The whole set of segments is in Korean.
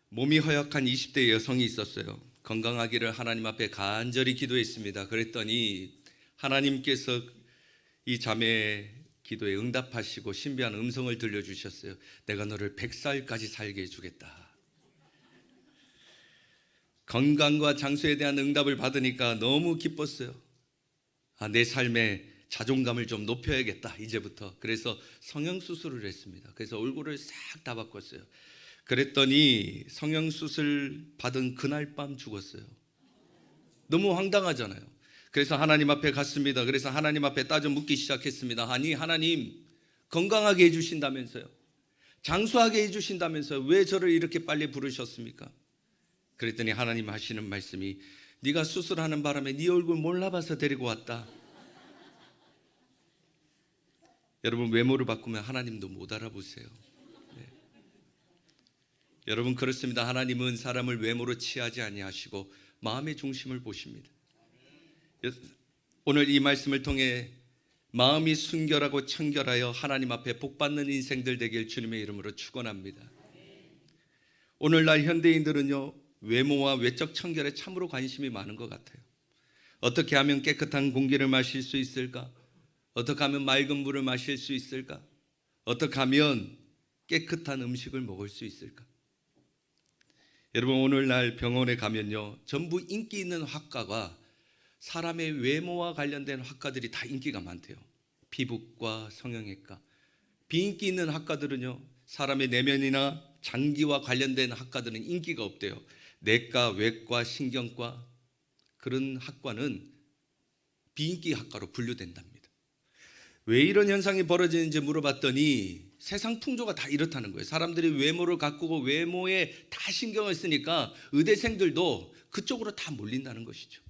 몸이 허약한 20대 여성이 있었어요. 건강하기를 하나님 앞에 간절히 기도했습니다. 그랬더니 하나님께서 이 자매의 기도에 응답하시고 신비한 음성을 들려주셨어요. 내가 너를 100살까지 살게 해주겠다. 건강과 장수에 대한 응답을 받으니까 너무 기뻤어요. 내 삶에 자존감을 좀 높여야겠다 이제부터. 그래서 성형수술을 했습니다. 그래서 얼굴을 싹 다 바꿨어요. 그랬더니 성형수술 받은 그날 밤 죽었어요. 너무 황당하잖아요. 그래서 하나님 앞에 갔습니다. 그래서 하나님 앞에 따져 묻기 시작했습니다. 아니 하나님, 건강하게 해주신다면서요, 장수하게 해주신다면서요, 왜 저를 이렇게 빨리 부르셨습니까? 그랬더니 하나님 하시는 말씀이, 네가 수술하는 바람에 네 얼굴 몰라봐서 데리고 왔다. 여러분, 외모를 바꾸면 하나님도 못 알아보세요. 네. 여러분, 그렇습니다. 하나님은 사람을 외모로 취하지 아니하시고 마음의 중심을 보십니다. 오늘 이 말씀을 통해 마음이 순결하고 청결하여 하나님 앞에 복받는 인생들 되길 주님의 이름으로 축원합니다. 오늘날 현대인들은요, 외모와 외적 청결에 참으로 관심이 많은 것 같아요. 어떻게 하면 깨끗한 공기를 마실 수 있을까? 어떻게 하면 맑은 물을 마실 수 있을까? 어떻게 하면 깨끗한 음식을 먹을 수 있을까? 여러분, 오늘날 병원에 가면요, 전부 인기 있는 학과가 사람의 외모와 관련된 학과들이 다 인기가 많대요. 피부과, 성형외과. 비인기 있는 학과들은요, 사람의 내면이나 장기와 관련된 학과들은 인기가 없대요. 내과, 외과, 신경과, 그런 학과는 비인기 학과로 분류된답니다. 왜 이런 현상이 벌어지는지 물어봤더니 세상 풍조가 다 이렇다는 거예요. 사람들이 외모를 가꾸고 외모에 다 신경을 쓰니까 의대생들도 그쪽으로 다 몰린다는 것이죠.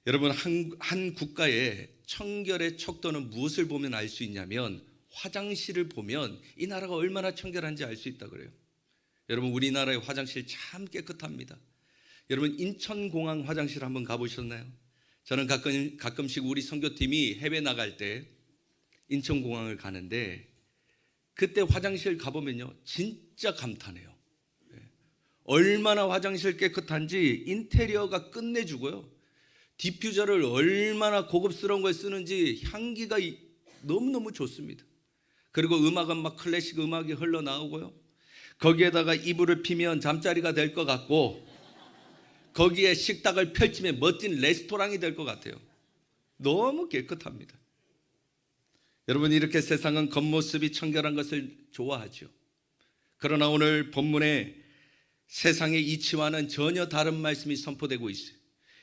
여러분, 한 국가의 청결의 척도는 무엇을 보면 알 수 있냐면 화장실을 보면 이 나라가 얼마나 청결한지 알 수 있다 그래요. 여러분, 우리나라의 화장실 참 깨끗합니다. 여러분, 인천공항 화장실 한번 가보셨나요? 저는 가끔씩 우리 선교팀이 해외 나갈 때 인천공항을 가는데 그때 화장실 가보면요, 진짜 감탄해요. 얼마나 화장실 깨끗한지. 인테리어가 끝내주고요, 디퓨저를 얼마나 고급스러운 걸 쓰는지 향기가 너무너무 좋습니다. 그리고 음악은 막 클래식 음악이 흘러나오고요, 거기에다가 이불을 피면 잠자리가 될 것 같고, 거기에 식탁을 펼치면 멋진 레스토랑이 될 것 같아요. 너무 깨끗합니다. 여러분, 이렇게 세상은 겉모습이 청결한 것을 좋아하죠. 그러나 오늘 본문에 세상의 이치와는 전혀 다른 말씀이 선포되고 있어요.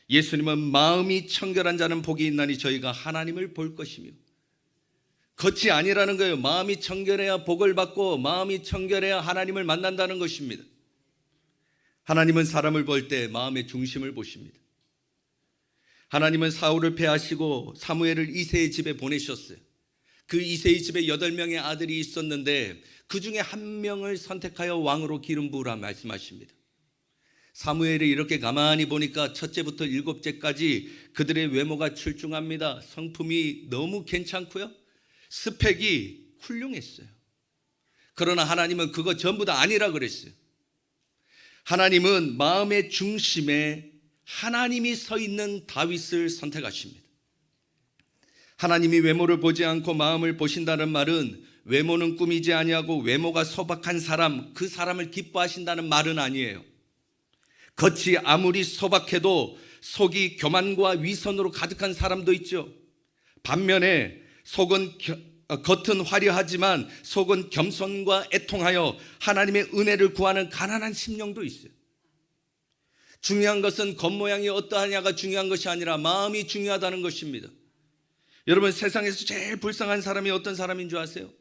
예수님은 마음이 청결한 자는 복이 있나니 저희가 하나님을 볼 것이며, 겉이 아니라는 거예요. 마음이 청결해야 복을 받고 마음이 청결해야 하나님을 만난다는 것입니다. 하나님은 사람을 볼 때 마음의 중심을 보십니다. 하나님은 사울을 패하시고 사무엘을 이새의 집에 보내셨어요. 그 이새의 집에 8명의 아들이 있었는데 그 중에 한 명을 선택하여 왕으로 기름 부으라 말씀하십니다. 사무엘이 이렇게 가만히 보니까 첫째부터 7째까지 그들의 외모가 출중합니다. 성품이 너무 괜찮고요, 스펙이 훌륭했어요. 그러나 하나님은 그거 전부 다 아니라 그랬어요. 하나님은 마음의 중심에 하나님이 서 있는 다윗을 선택하십니다. 하나님이 외모를 보지 않고 마음을 보신다는 말은 외모는 꾸미지 아니하고 외모가 소박한 사람, 그 사람을 기뻐하신다는 말은 아니에요. 겉이 아무리 소박해도 속이 교만과 위선으로 가득한 사람도 있죠. 반면에 겉은 화려하지만 속은 겸손과 애통하여 하나님의 은혜를 구하는 가난한 심령도 있어요. 중요한 것은 겉모양이 어떠하냐가 중요한 것이 아니라 마음이 중요하다는 것입니다. 여러분, 세상에서 제일 불쌍한 사람이 어떤 사람인 줄 아세요?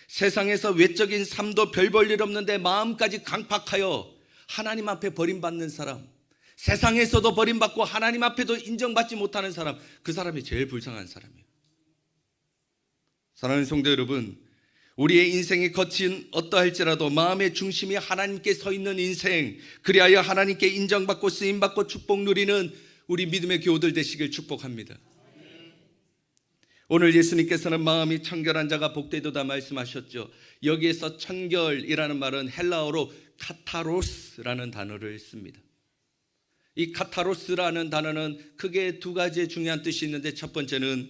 세상에서 외적인 삶도 별 볼 일 없는데 마음까지 강팍하여 하나님 앞에 버림받는 사람, 세상에서도 버림받고 하나님 앞에도 인정받지 못하는 사람, 그 사람이 제일 불쌍한 사람이에요. 사랑하는 성도 여러분, 우리의 인생의 겉은 어떠할지라도 마음의 중심이 하나님께 서 있는 인생, 그리하여 하나님께 인정받고 쓰임받고 축복 누리는 우리 믿음의 교우들 되시길 축복합니다. 오늘 예수님께서는 마음이 청결한 자가 복되도다 말씀하셨죠. 여기에서 청결이라는 말은 헬라어로 카타로스라는 단어를 씁니다. 이 카타로스라는 단어는 크게 두 가지의 중요한 뜻이 있는데, 첫 번째는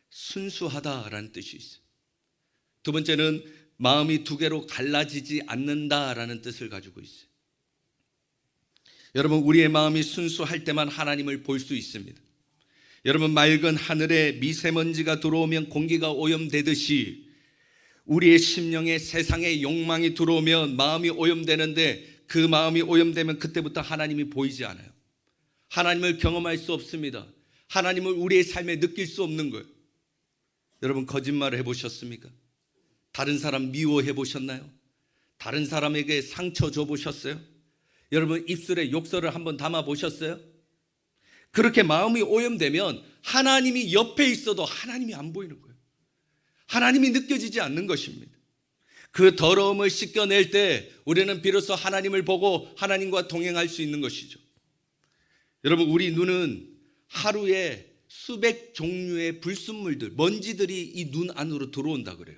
순수하다라는 뜻이 있어요. 두 번째는 마음이 두 개로 갈라지지 않는다라는 뜻을 가지고 있어요. 여러분, 우리의 마음이 순수할 때만 하나님을 볼 수 있습니다. 여러분, 맑은 하늘에 미세먼지가 들어오면 공기가 오염되듯이 우리의 심령에 세상의 욕망이 들어오면 마음이 오염되는데, 그 마음이 오염되면 그때부터 하나님이 보이지 않아요. 하나님을 경험할 수 없습니다. 하나님을 우리의 삶에 느낄 수 없는 거예요. 여러분, 거짓말을 해보셨습니까? 다른 사람 미워해 보셨나요? 다른 사람에게 상처 줘 보셨어요? 여러분, 입술에 욕설을 한번 담아 보셨어요? 그렇게 마음이 오염되면 하나님이 옆에 있어도 하나님이 안 보이는 거예요. 하나님이 느껴지지 않는 것입니다. 그 더러움을 씻겨낼 때 우리는 비로소 하나님을 보고 하나님과 동행할 수 있는 것이죠. 여러분, 우리 눈은 하루에 수백 종류의 불순물들, 먼지들이 이 눈 안으로 들어온다 그래요.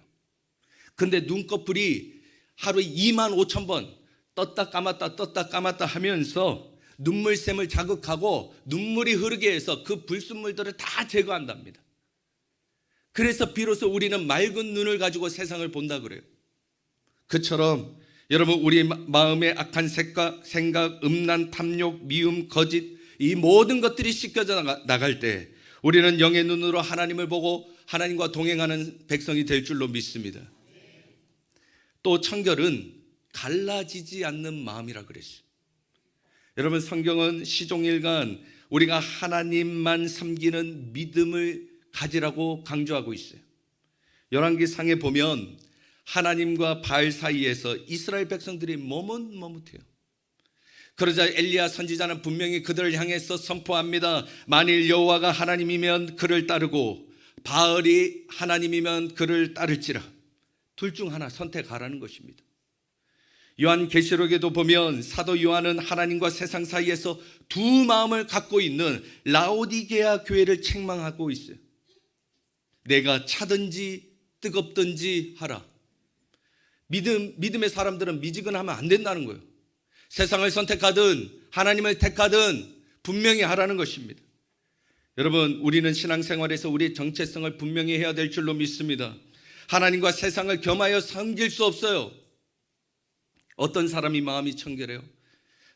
근데 눈꺼풀이 하루에 25,000번 떴다 감았다 하면서 눈물샘을 자극하고 눈물이 흐르게 해서 그 불순물들을 다 제거한답니다. 그래서 비로소 우리는 맑은 눈을 가지고 세상을 본다 그래요. 그처럼 여러분, 우리 마음의 악한 생각, 음란, 탐욕, 미움, 거짓, 이 모든 것들이 씻겨져 나갈 때 우리는 영의 눈으로 하나님을 보고 하나님과 동행하는 백성이 될 줄로 믿습니다. 또 청결은 갈라지지 않는 마음이라 그랬어요. 여러분, 성경은 시종일관 우리가 하나님만 섬기는 믿음을 가지라고 강조하고 있어요. 열왕기상에 보면 하나님과 바알 사이에서 이스라엘 백성들이 머뭇머뭇해요. 그러자 엘리야 선지자는 분명히 그들을 향해서 선포합니다. 만일 여호와가 하나님이면 그를 따르고 바알이 하나님이면 그를 따를지라. 둘 중 하나 선택하라는 것입니다. 요한계시록에도 보면 사도 요한은 하나님과 세상 사이에서 두 마음을 갖고 있는 라오디게아 교회를 책망하고 있어요. 내가 차든지 뜨겁든지 하라. 믿음의 사람들은 미지근하면 안 된다는 거예요. 세상을 선택하든 하나님을 택하든 분명히 하라는 것입니다. 여러분, 우리는 신앙생활에서 우리의 정체성을 분명히 해야 될 줄로 믿습니다. 하나님과 세상을 겸하여 섬길 수 없어요. 어떤 사람이 마음이 청결해요?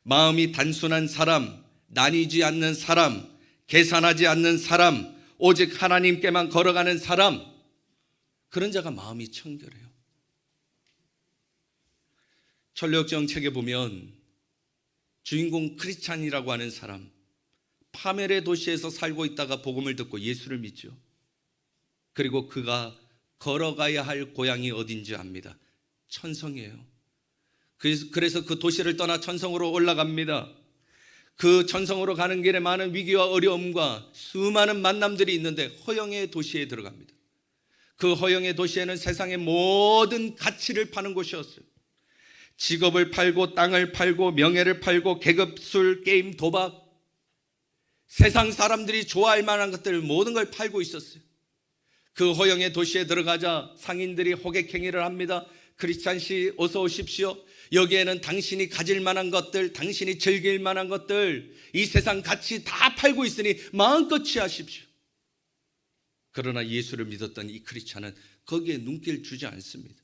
마음이 단순한 사람, 나뉘지 않는 사람, 계산하지 않는 사람, 오직 하나님께만 걸어가는 사람, 그런 자가 마음이 청결해요. 천류역정 책에 보면 주인공 크리스찬이라고 하는 사람, 파멜의 도시에서 살고 있다가 복음을 듣고 예수를 믿죠. 그리고 그가 걸어가야 할 고향이 어딘지 압니다. 천성이에요. 그래서 그 도시를 떠나 천성으로 올라갑니다. 그 천성으로 가는 길에 많은 위기와 어려움과 수많은 만남들이 있는데 허영의 도시에 들어갑니다. 그 허영의 도시에는 세상의 모든 가치를 파는 곳이었어요. 직업을 팔고 땅을 팔고 명예를 팔고 계급, 술, 게임, 도박, 세상 사람들이 좋아할 만한 것들 모든 걸 팔고 있었어요. 그 허영의 도시에 들어가자 상인들이 호객행위를 합니다. 크리스찬 씨 어서 오십시오. 여기에는 당신이 가질 만한 것들, 당신이 즐길 만한 것들, 이 세상 가치 다 팔고 있으니 마음껏 취하십시오. 그러나 예수를 믿었던 이 크리스찬은 거기에 눈길 주지 않습니다.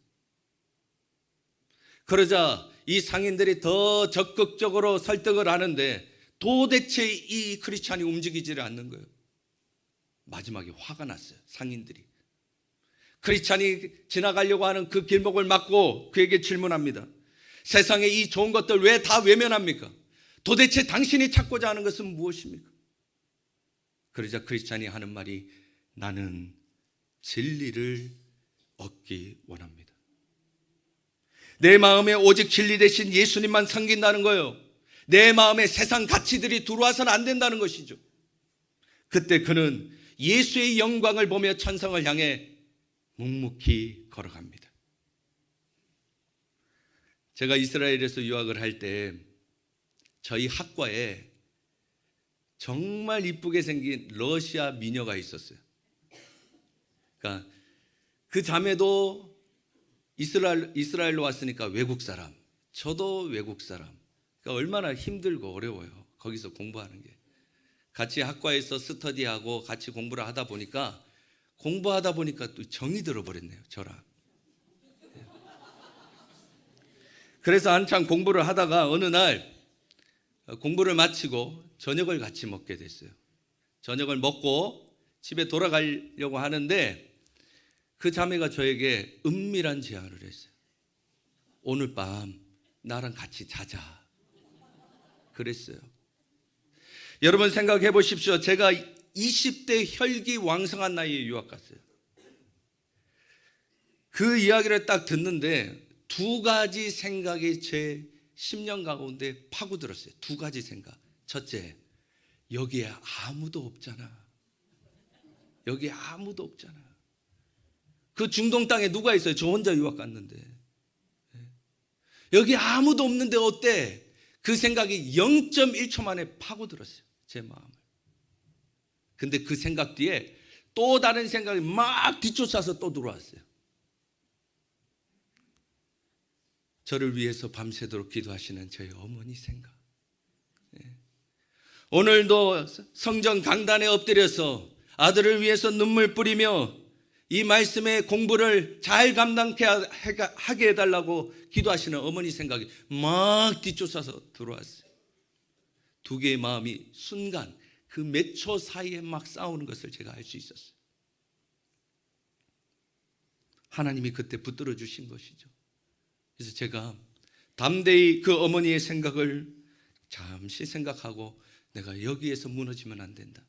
그러자 이 상인들이 더 적극적으로 설득을 하는데 도대체 이 크리스찬이 움직이지를 않는 거예요. 마지막에 화가 났어요. 상인들이. 크리스찬이 지나가려고 하는 그 길목을 막고 그에게 질문합니다. 세상에 이 좋은 것들 왜 다 외면합니까? 도대체 당신이 찾고자 하는 것은 무엇입니까? 그러자 크리스찬이 하는 말이 나는 진리를 얻기 원합니다. 내 마음에 오직 진리 대신 예수님만 섬긴다는 거예요. 내 마음에 세상 가치들이 들어와서는 안 된다는 것이죠. 그때 그는 예수의 영광을 보며 천성을 향해 묵묵히 걸어갑니다. 제가 이스라엘에서 유학을 할 때 저희 학과에 정말 이쁘게 생긴 러시아 미녀가 있었어요. 그러니까 그 자매도 이스라엘로 왔으니까 외국 사람, 저도 외국 사람. 그러니까 얼마나 힘들고 어려워요. 거기서 공부하는 게. 같이 학과에서 스터디하고 같이 공부를 하다 보니까 또 정이 들어버렸네요. 저랑. 그래서 한참 공부를 하다가 어느 날 공부를 마치고 저녁을 같이 먹게 됐어요. 저녁을 먹고 집에 돌아가려고 하는데 그 자매가 저에게 은밀한 제안을 했어요. 오늘 밤 나랑 같이 자자. 그랬어요. 여러분 생각해 보십시오. 제가 20대 혈기왕성한 나이에 유학 갔어요. 그 이야기를 딱 듣는데 두 가지 생각이 제 10년 가운데 파고들었어요. 두 가지 생각. 첫째, 여기에 아무도 없잖아. 여기에 아무도 없잖아. 그 중동 땅에 누가 있어요? 저 혼자 유학 갔는데. 여기 아무도 없는데 어때? 그 생각이 0.1초 만에 파고들었어요. 제 마음을. 근데 그 생각 뒤에 또 다른 생각이 막 뒤쫓아서 또 들어왔어요. 저를 위해서 밤새도록 기도하시는 저희 어머니 생각. 오늘도 성전 강단에 엎드려서 아들을 위해서 눈물 뿌리며 이 말씀의 공부를 잘 감당하게 해달라고 기도하시는 어머니 생각이 막 뒤쫓아서 들어왔어요. 두 개의 마음이 순간 그 몇 초 사이에 막 싸우는 것을 제가 알 수 있었어요. 하나님이 그때 붙들어 주신 것이죠. 그래서 제가 담대히 그 어머니의 생각을 잠시 생각하고 내가 여기에서 무너지면 안 된다.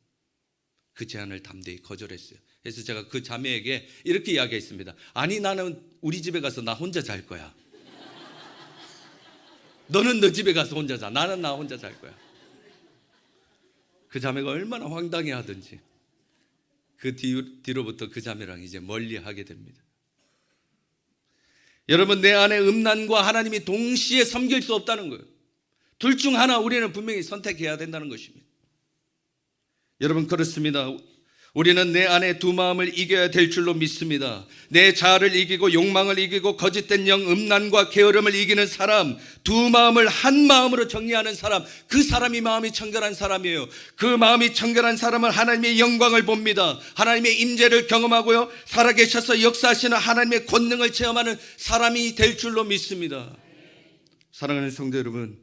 그 제안을 담대히 거절했어요. 그래서 제가 그 자매에게 이렇게 이야기했습니다. 아니 나는 우리 집에 가서 나 혼자 잘 거야. 너는 너 집에 가서 혼자 자. 나는 나 혼자 잘 거야. 그 자매가 얼마나 황당해 하든지 그 뒤로부터 그 자매랑 이제 멀리하게 됩니다. 여러분 내 안에 음란과 하나님이 동시에 섬길 수 없다는 거예요. 둘 중 하나 우리는 분명히 선택해야 된다는 것입니다. 여러분 그렇습니다. 우리는 내 안에 두 마음을 이겨야 될 줄로 믿습니다. 내 자아를 이기고 욕망을 이기고 거짓된 영 음란과 게으름을 이기는 사람, 두 마음을 한 마음으로 정리하는 사람, 그 사람이 마음이 청결한 사람이에요. 그 마음이 청결한 사람은 하나님의 영광을 봅니다. 하나님의 임재를 경험하고요, 살아계셔서 역사하시는 하나님의 권능을 체험하는 사람이 될 줄로 믿습니다. 사랑하는 성도 여러분,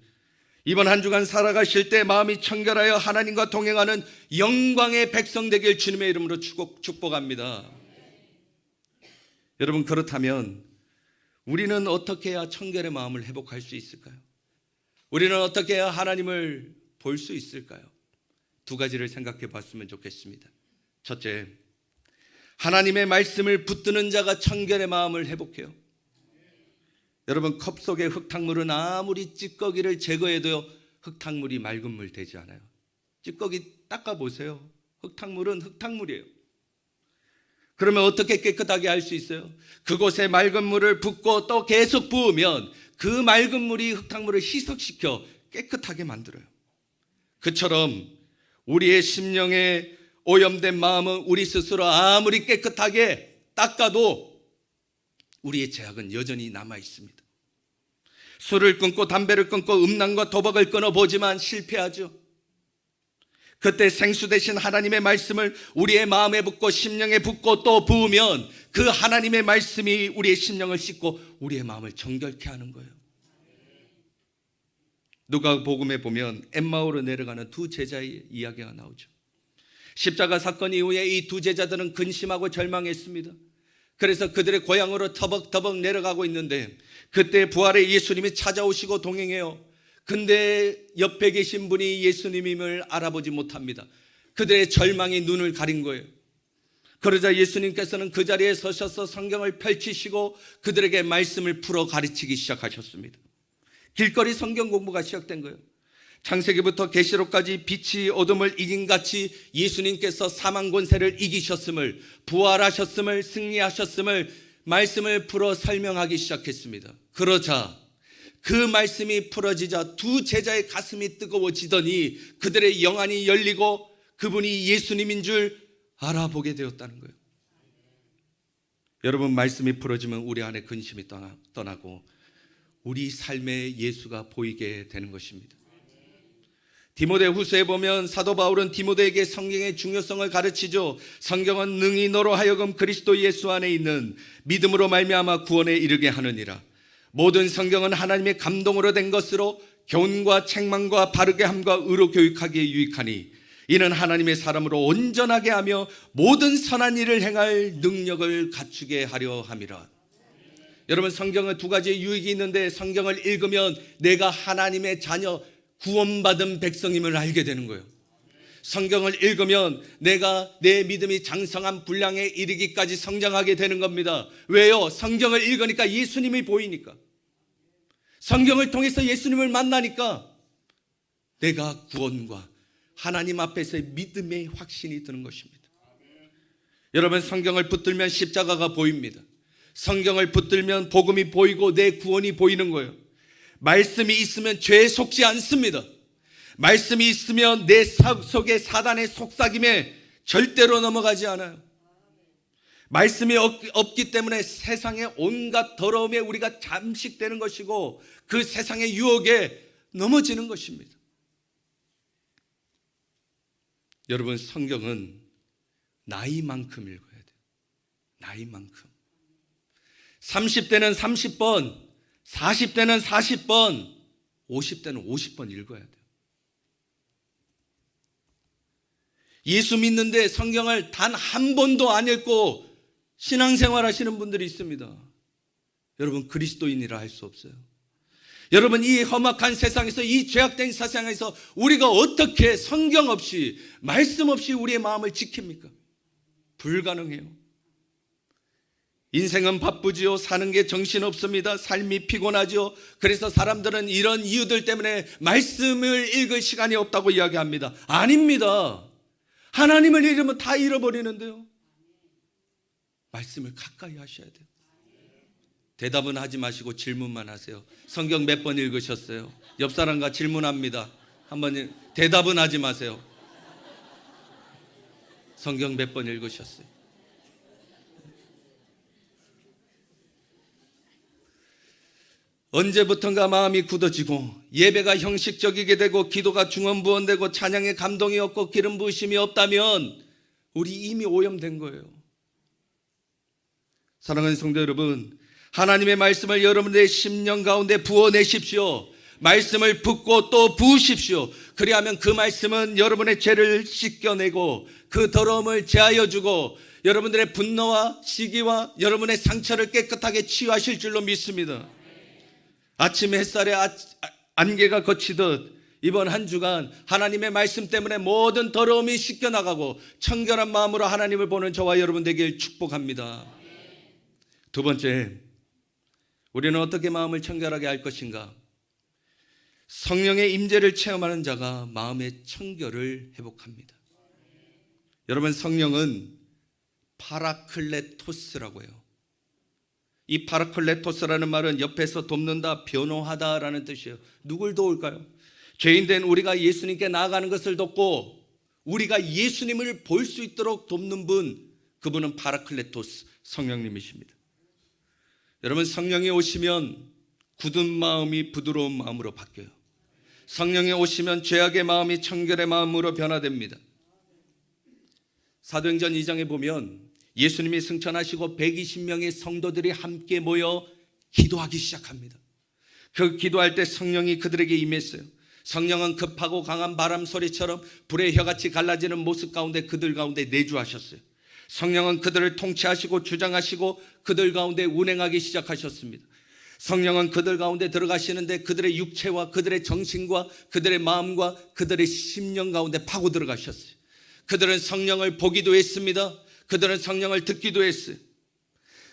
이번 한 주간 살아가실 때 마음이 청결하여 하나님과 동행하는 영광의 백성 되길 주님의 이름으로 축복합니다. 여러분 그렇다면 우리는 어떻게 해야 청결의 마음을 회복할 수 있을까요? 우리는 어떻게 해야 하나님을 볼 수 있을까요? 두 가지를 생각해 봤으면 좋겠습니다. 첫째, 하나님의 말씀을 붙드는 자가 청결의 마음을 회복해요. 여러분 컵 속의 흙탕물은 아무리 찌꺼기를 제거해도요 흙탕물이 맑은 물 되지 않아요. 찌꺼기 닦아보세요. 흙탕물은 흙탕물이에요. 그러면 어떻게 깨끗하게 할 수 있어요? 그곳에 맑은 물을 붓고 또 계속 부으면 그 맑은 물이 흙탕물을 희석시켜 깨끗하게 만들어요. 그처럼 우리의 심령에 오염된 마음은 우리 스스로 아무리 깨끗하게 닦아도 우리의 죄악은 여전히 남아 있습니다. 술을 끊고 담배를 끊고 음란과 도박을 끊어보지만 실패하죠. 그때 생수 대신 하나님의 말씀을 우리의 마음에 붓고 심령에 붓고 또 부으면 그 하나님의 말씀이 우리의 심령을 씻고 우리의 마음을 정결케 하는 거예요. 누가복음에 보면 엠마오로 내려가는 두 제자의 이야기가 나오죠. 십자가 사건 이후에 이 두 제자들은 근심하고 절망했습니다. 그래서 그들의 고향으로 터벅터벅 내려가고 있는데 그때 부활의 예수님이 찾아오시고 동행해요. 근데 옆에 계신 분이 예수님임을 알아보지 못합니다. 그들의 절망이 눈을 가린 거예요. 그러자 예수님께서는 그 자리에 서셔서 성경을 펼치시고 그들에게 말씀을 풀어 가르치기 시작하셨습니다. 길거리 성경 공부가 시작된 거예요. 창세기부터 계시록까지 빛이 어둠을 이긴 같이 예수님께서 사망 권세를 이기셨음을, 부활하셨음을, 승리하셨음을 말씀을 풀어 설명하기 시작했습니다. 그러자 그 말씀이 풀어지자 두 제자의 가슴이 뜨거워지더니 그들의 영안이 열리고 그분이 예수님인 줄 알아보게 되었다는 거예요. 여러분 말씀이 풀어지면 우리 안에 근심이 떠나고 우리 삶에 예수가 보이게 되는 것입니다. 디모데후서에 보면 사도 바울은 디모데에게 성경의 중요성을 가르치죠. 성경은 능히 너로 하여금 그리스도 예수 안에 있는 믿음으로 말미암아 구원에 이르게 하느니라. 모든 성경은 하나님의 감동으로 된 것으로 교훈과 책망과 바르게 함과 의로 교육하기에 유익하니 이는 하나님의 사람으로 온전하게 하며 모든 선한 일을 행할 능력을 갖추게 하려 함이라. 여러분, 성경은 두 가지의 유익이 있는데, 성경을 읽으면 내가 하나님의 자녀, 구원받은 백성임을 알게 되는 거예요. 성경을 읽으면 내가 내 믿음이 장성한 분량에 이르기까지 성장하게 되는 겁니다. 왜요? 성경을 읽으니까 예수님이 보이니까, 성경을 통해서 예수님을 만나니까 내가 구원과 하나님 앞에서의 믿음의 확신이 드는 것입니다. 여러분, 성경을 붙들면 십자가가 보입니다. 성경을 붙들면 복음이 보이고 내 구원이 보이는 거예요. 말씀이 있으면 죄에 속지 않습니다. 말씀이 있으면 내 속에 사단의 속삭임에 절대로 넘어가지 않아요. 말씀이 없기 때문에 세상의 온갖 더러움에 우리가 잠식되는 것이고 그 세상의 유혹에 넘어지는 것입니다. 여러분, 성경은 나이만큼 읽어야 돼요. 나이만큼. 30대는 30번, 40대는 40번, 50대는 50번 읽어야 돼요. 예수 믿는데 성경을 단 한 번도 안 읽고 신앙생활 하시는 분들이 있습니다. 여러분, 그리스도인이라 할 수 없어요. 여러분, 이 험악한 세상에서, 이 죄악된 세상에서 우리가 어떻게 성경 없이, 말씀 없이 우리의 마음을 지킵니까? 불가능해요. 인생은 바쁘지요. 사는 게 정신없습니다. 삶이 피곤하죠. 그래서 사람들은 이런 이유들 때문에 말씀을 읽을 시간이 없다고 이야기합니다. 아닙니다. 하나님을 잃으면 다 잃어버리는데요. 말씀을 가까이 하셔야 돼요. 대답은 하지 마시고 질문만 하세요. 성경 몇 번 읽으셨어요? 옆 사람과 질문합니다. 한번 대답은 하지 마세요. 성경 몇 번 읽으셨어요? 언제부턴가 마음이 굳어지고 예배가 형식적이게 되고 기도가 중언부언되고 찬양에 감동이 없고 기름 부으심이 없다면 우리 이미 오염된 거예요. 사랑하는 성도 여러분, 하나님의 말씀을 여러분들의 심령 가운데 부어내십시오. 말씀을 붓고 또 부으십시오. 그리하면 그 말씀은 여러분의 죄를 씻겨내고 그 더러움을 제하여 주고 여러분들의 분노와 시기와 여러분의 상처를 깨끗하게 치유하실 줄로 믿습니다. 아침 햇살에 안개가 거치듯 이번 한 주간 하나님의 말씀 때문에 모든 더러움이 씻겨나가고 청결한 마음으로 하나님을 보는 저와 여러분 되길 축복합니다. 두 번째, 우리는 어떻게 마음을 청결하게 할 것인가? 성령의 임재를 체험하는 자가 마음의 청결을 회복합니다. 여러분, 성령은 파라클레토스라고 해요. 이 파라클레토스라는 말은 옆에서 돕는다, 변호하다라는 뜻이에요. 누굴 도울까요? 죄인된 우리가 예수님께 나아가는 것을 돕고 우리가 예수님을 볼 수 있도록 돕는 분, 그분은 파라클레토스, 성령님이십니다. 여러분, 성령이 오시면 굳은 마음이 부드러운 마음으로 바뀌어요. 성령이 오시면 죄악의 마음이 청결의 마음으로 변화됩니다. 사도행전 2장에 보면 예수님이 승천하시고 120명의 성도들이 함께 모여 기도하기 시작합니다. 그 기도할 때 성령이 그들에게 임했어요. 성령은 급하고 강한 바람 소리처럼 불의 혀같이 갈라지는 모습 가운데 그들 가운데 내주하셨어요. 성령은 그들을 통치하시고 주장하시고 그들 가운데 운행하기 시작하셨습니다. 성령은 그들 가운데 들어가시는데 그들의 육체와 그들의 정신과 그들의 마음과 그들의 심령 가운데 파고 들어가셨어요. 그들은 성령을 보기도 했습니다. 그들은 성령을 듣기도 했어요.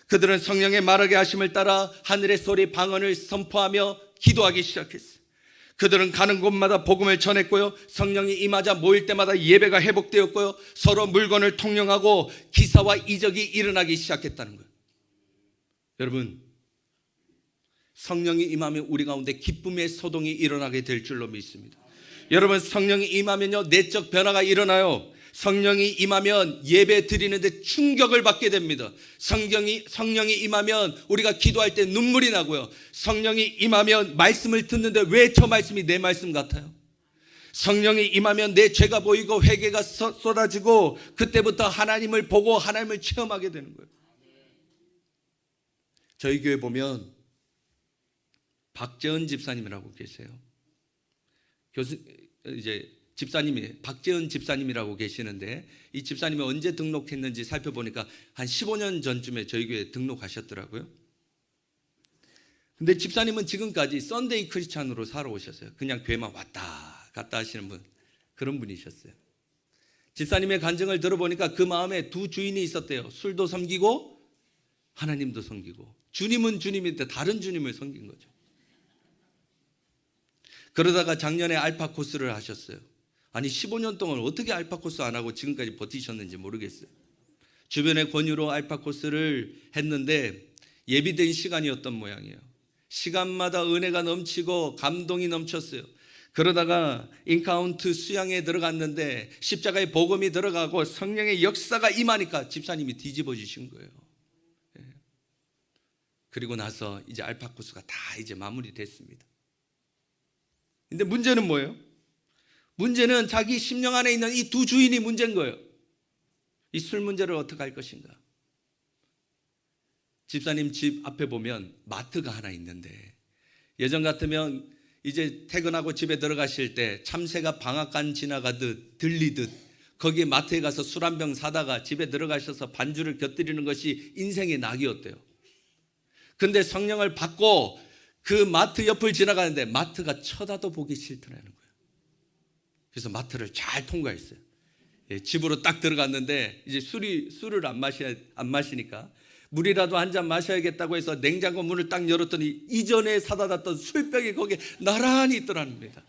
그들은 성령의 말하게 하심을 따라 하늘의 소리 방언을 선포하며 기도하기 시작했어요. 그들은 가는 곳마다 복음을 전했고요, 성령이 임하자 모일 때마다 예배가 회복되었고요, 서로 물건을 통용하고 기사와 이적이 일어나기 시작했다는 거예요. 여러분, 성령이 임하면 우리 가운데 기쁨의 소동이 일어나게 될 줄로 믿습니다. 여러분, 성령이 임하면요 내적 변화가 일어나요. 성령이 임하면 예배 드리는데 충격을 받게 됩니다. 성령이 임하면 우리가 기도할 때 눈물이 나고요. 성령이 임하면 말씀을 듣는데 왜 저 말씀이 내 말씀 같아요? 성령이 임하면 내 죄가 보이고 회개가 쏟아지고 그때부터 하나님을 보고 하나님을 체험하게 되는 거예요. 저희 교회 보면 박재은 집사님이라고 계세요. 집사님이 박재은 집사님이라고 계시는데 이 집사님이 언제 등록했는지 살펴보니까 한 15년 전쯤에 저희 교회에 등록하셨더라고요. 근데 집사님은 지금까지 썬데이 크리스찬으로 살아오셨어요. 그냥 교회만 왔다 갔다 하시는 분, 그런 분이셨어요. 집사님의 간증을 들어보니까 그 마음에 두 주인이 있었대요. 술도 섬기고 하나님도 섬기고. 주님은 주님인데 다른 주님을 섬긴 거죠. 그러다가 작년에 알파 코스를 하셨어요. 아니 15년 동안 어떻게 알파 코스 안 하고 지금까지 버티셨는지 모르겠어요. 주변의 권유로 알파 코스를 했는데 예비된 시간이었던 모양이에요. 시간마다 은혜가 넘치고 감동이 넘쳤어요. 그러다가 인카운트 수양에 들어갔는데 십자가의 복음이 들어가고 성령의 역사가 임하니까 집사님이 뒤집어지신 거예요. 그리고 나서 이제 알파 코스가 다 이제 마무리됐습니다. 근데 문제는 뭐예요? 문제는 자기 심령 안에 있는 이 두 주인이 문제인 거예요. 이 술 문제를 어떻게 할 것인가? 집사님 집 앞에 보면 마트가 하나 있는데 예전 같으면 이제 퇴근하고 집에 들어가실 때 참새가 방앗간 지나가듯 들리듯 거기에 마트에 가서 술 한 병 사다가 집에 들어가셔서 반주를 곁들이는 것이 인생의 낙이었대요. 근데 성령을 받고 그 마트 옆을 지나가는데 마트가 쳐다도 보기 싫더라는 거예요. 그래서 마트를 잘 통과했어요. 집으로 딱 들어갔는데 이제 술을 안 마시니까 물이라도 한 잔 마셔야겠다고 해서 냉장고 문을 딱 열었더니 이전에 사다 놨던 술병이 거기에 나란히 있더라는 겁니다.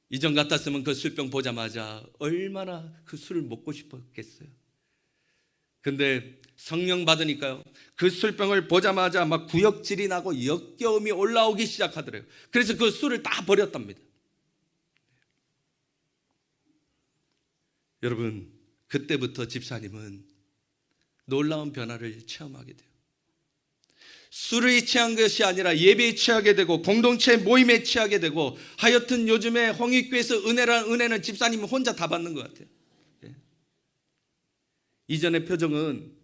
이전 같았으면 그 술병 보자마자 얼마나 그 술을 먹고 싶었겠어요. 근데 성령 받으니까요, 그 술병을 보자마자 막 구역질이 나고 역겨움이 올라오기 시작하더래요. 그래서 그 술을 다 버렸답니다. 여러분, 그때부터 집사님은 놀라운 변화를 체험하게 돼요. 술에 취한 것이 아니라 예배에 취하게 되고 공동체 모임에 취하게 되고, 하여튼 요즘에 홍익교에서 은혜는 집사님이 혼자 다 받는 것 같아요. 이전의 표정은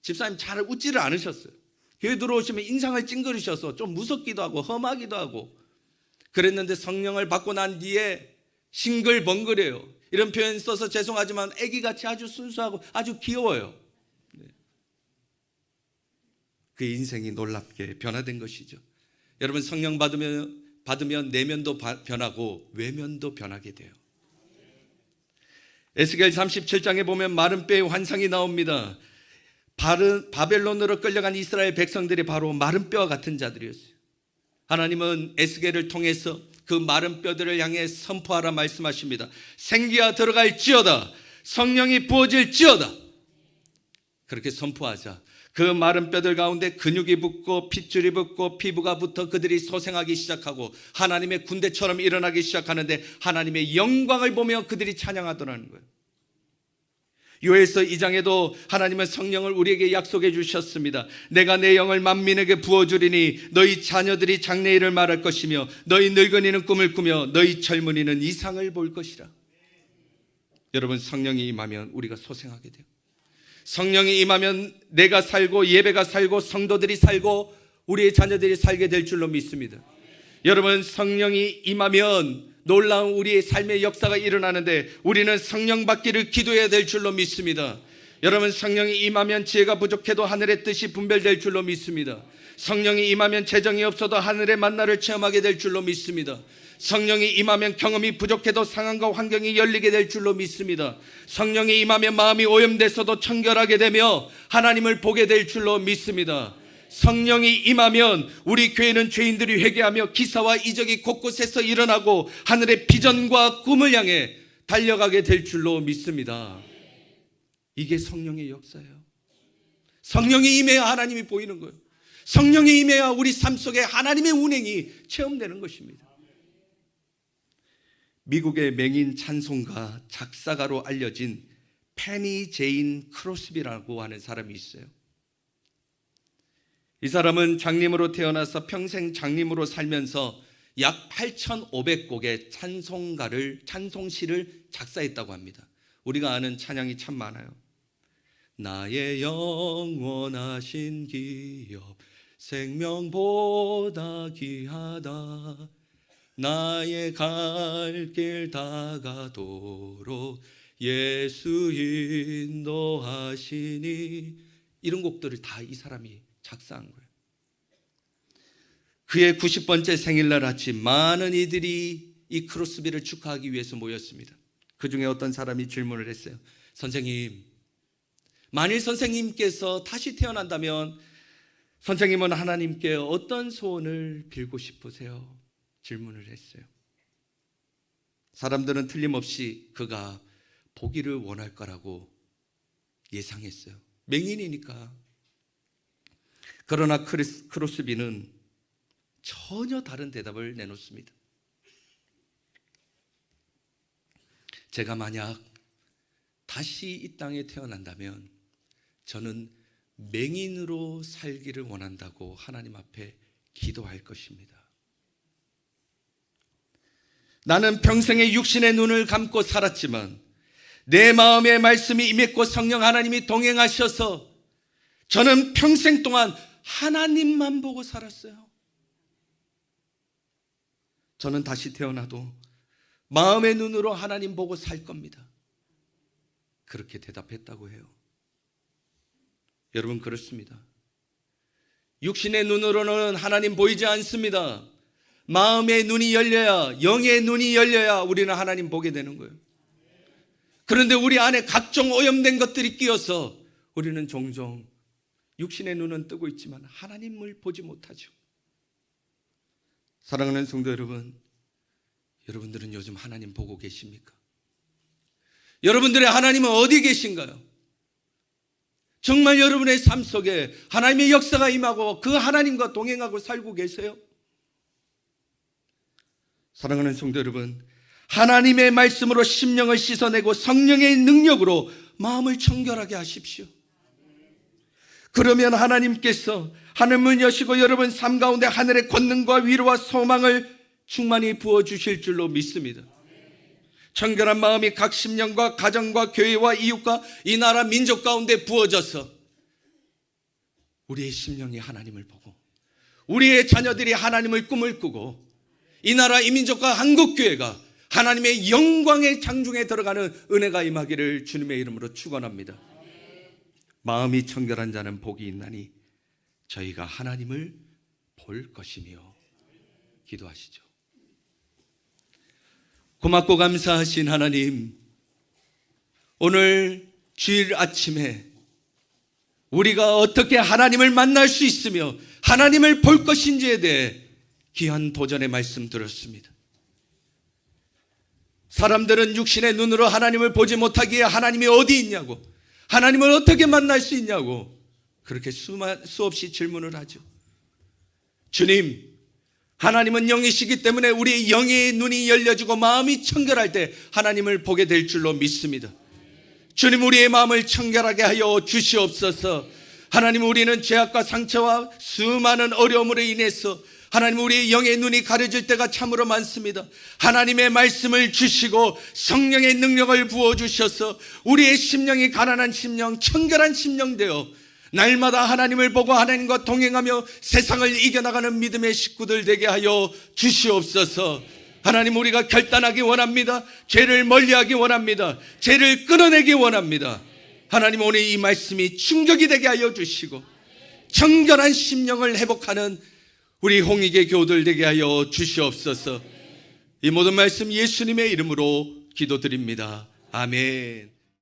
집사님 잘 웃지를 않으셨어요. 교회 들어오시면 인상을 찡그리셔서 좀 무섭기도 하고 험하기도 하고 그랬는데, 성령을 받고 난 뒤에 싱글벙글해요. 이런 표현 써서 죄송하지만 애기같이 아주 순수하고 아주 귀여워요. 그 인생이 놀랍게 변화된 것이죠. 여러분, 성령 받으면 내면도 변하고 외면도 변하게 돼요. 에스겔 37장에 보면 마른 뼈의 환상이 나옵니다. 바벨론으로 끌려간 이스라엘 백성들이 바로 마른 뼈와 같은 자들이었어요. 하나님은 에스겔을 통해서 그 마른 뼈들을 향해 선포하라 말씀하십니다. 생기가 들어갈지어다, 성령이 부어질지어다. 그렇게 선포하자 그 마른 뼈들 가운데 근육이 붙고 핏줄이 붙고 피부가 붙어 그들이 소생하기 시작하고 하나님의 군대처럼 일어나기 시작하는데, 하나님의 영광을 보며 그들이 찬양하더라는 거예요. 요엘서 2장에도 하나님은 성령을 우리에게 약속해 주셨습니다. 내가 내 영을 만민에게 부어주리니 너희 자녀들이 장래일을 말할 것이며 너희 늙은이는 꿈을 꾸며 너희 젊은이는 이상을 볼 것이라. 여러분, 성령이 임하면 우리가 소생하게 돼요. 성령이 임하면 내가 살고 예배가 살고 성도들이 살고 우리의 자녀들이 살게 될 줄로 믿습니다. 여러분, 성령이 임하면 놀라운 우리의 삶의 역사가 일어나는데 우리는 성령 받기를 기도해야 될 줄로 믿습니다. 여러분, 성령이 임하면 지혜가 부족해도 하늘의 뜻이 분별될 줄로 믿습니다. 성령이 임하면 재정이 없어도 하늘의 만나를 체험하게 될 줄로 믿습니다. 성령이 임하면 경험이 부족해도 상황과 환경이 열리게 될 줄로 믿습니다. 성령이 임하면 마음이 오염됐어도 청결하게 되며 하나님을 보게 될 줄로 믿습니다. 성령이 임하면 우리 교회는 죄인들이 회개하며 기사와 이적이 곳곳에서 일어나고 하늘의 비전과 꿈을 향해 달려가게 될 줄로 믿습니다. 이게 성령의 역사예요. 성령이 임해야 하나님이 보이는 거예요. 성령이 임해야 우리 삶 속에 하나님의 운행이 체험되는 것입니다. 미국의 맹인 찬송가 작사가로 알려진 페니 제인 크로스비라고 하는 사람이 있어요. 이 사람은 장님으로 태어나서 평생 장님으로 살면서 약 8,500곡의 찬송시를 작사했다고 합니다. 우리가 아는 찬양이 참 많아요. 나의 영원하신 기업 생명보다 귀하다, 나의 갈 길 다가도록 예수 인도하시니, 이런 곡들을 다 이 사람이 작사한 거예요. 그의 90번째 생일날 아침 많은 이들이 이 크로스비를 축하하기 위해서 모였습니다. 그 중에 어떤 사람이 질문을 했어요. 선생님, 만일 선생님께서 다시 태어난다면 선생님은 하나님께 어떤 소원을 빌고 싶으세요? 질문을 했어요. 사람들은 틀림없이 그가 보기를 원할 거라고 예상했어요. 맹인이니까. 그러나 크로스비는 전혀 다른 대답을 내놓습니다. 제가 만약 다시 이 땅에 태어난다면 저는 맹인으로 살기를 원한다고 하나님 앞에 기도할 것입니다. 나는 평생에 육신의 눈을 감고 살았지만 내 마음에 말씀이 임했고 성령 하나님이 동행하셔서 저는 평생 동안 하나님만 보고 살았어요. 저는 다시 태어나도 마음의 눈으로 하나님 보고 살 겁니다. 그렇게 대답했다고 해요. 여러분, 그렇습니다. 육신의 눈으로는 하나님 보이지 않습니다. 마음의 눈이 열려야, 영의 눈이 열려야 우리는 하나님 보게 되는 거예요. 그런데 우리 안에 각종 오염된 것들이 끼어서 우리는 종종 육신의 눈은 뜨고 있지만 하나님을 보지 못하죠. 사랑하는 성도 여러분, 여러분들은 요즘 하나님 보고 계십니까? 여러분들의 하나님은 어디 계신가요? 정말 여러분의 삶 속에 하나님의 역사가 임하고 그 하나님과 동행하고 살고 계세요? 사랑하는 성도 여러분, 하나님의 말씀으로 심령을 씻어내고 성령의 능력으로 마음을 청결하게 하십시오. 그러면 하나님께서 하늘문 여시고 여러분 삶 가운데 하늘의 권능과 위로와 소망을 충만히 부어주실 줄로 믿습니다. 청결한 마음이 각 심령과 가정과 교회와 이웃과 이 나라 민족 가운데 부어져서 우리의 심령이 하나님을 보고 우리의 자녀들이 하나님을 꿈을 꾸고 이 나라 이 민족과 한국교회가 하나님의 영광의 장중에 들어가는 은혜가 임하기를 주님의 이름으로 축원합니다. 마음이 청결한 자는 복이 있나니 저희가 하나님을 볼 것이며. 기도하시죠. 고맙고 감사하신 하나님, 오늘 주일 아침에 우리가 어떻게 하나님을 만날 수 있으며 하나님을 볼 것인지에 대해 귀한 도전의 말씀 들었습니다. 사람들은 육신의 눈으로 하나님을 보지 못하기에 하나님이 어디 있냐고, 하나님을 어떻게 만날 수 있냐고 그렇게 수없이 질문을 하죠. 주님, 하나님은 영이시기 때문에 우리의 영의 눈이 열려지고 마음이 청결할 때 하나님을 보게 될 줄로 믿습니다. 주님, 우리의 마음을 청결하게 하여 주시옵소서. 하나님, 우리는 죄악과 상처와 수많은 어려움으로 인해서 하나님 우리의 영의 눈이 가려질 때가 참으로 많습니다. 하나님의 말씀을 주시고 성령의 능력을 부어주셔서 우리의 심령이 가난한 심령, 청결한 심령 되어 날마다 하나님을 보고 하나님과 동행하며 세상을 이겨나가는 믿음의 식구들 되게 하여 주시옵소서. 하나님, 우리가 결단하기 원합니다. 죄를 멀리하기 원합니다. 죄를 끊어내기 원합니다. 하나님, 오늘 이 말씀이 충격이 되게 하여 주시고 청결한 심령을 회복하는 우리 홍익의 교우들 되게 하여 주시옵소서. 이 모든 말씀 예수님의 이름으로 기도드립니다. 아멘.